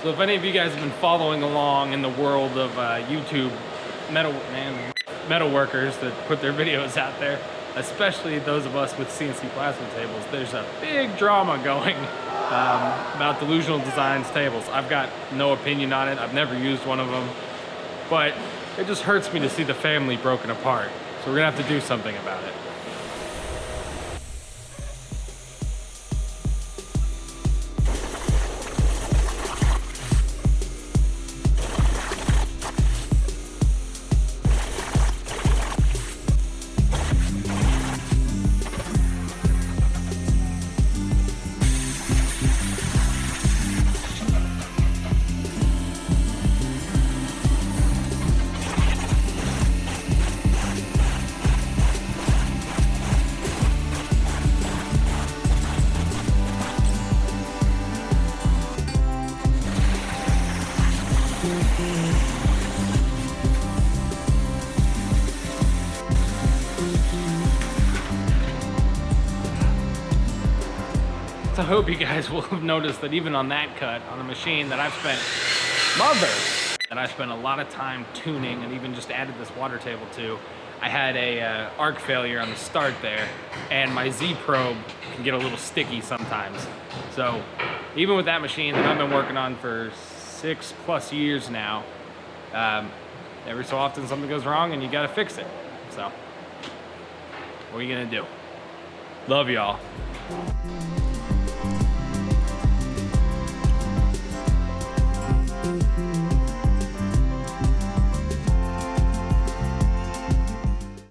So if any of you guys have been following along in the world of YouTube metal workers that put their videos out there, especially those of us with CNC plasma tables, there's a big drama going about Delusional Designs tables. I've got no opinion on it. I've never used one of them, but it just hurts me to see the family broken apart. So we're gonna have to do something about it. So I hope you guys will have noticed that even on that cut, on a machine that I've spent a lot of time tuning and even just added this water table to, I had a arc failure on the start there, and my Z probe can get a little sticky sometimes. So even with that machine that I've been working on for 6+ years now, every so often something goes wrong and you gotta fix it. So what are you gonna do? Love y'all.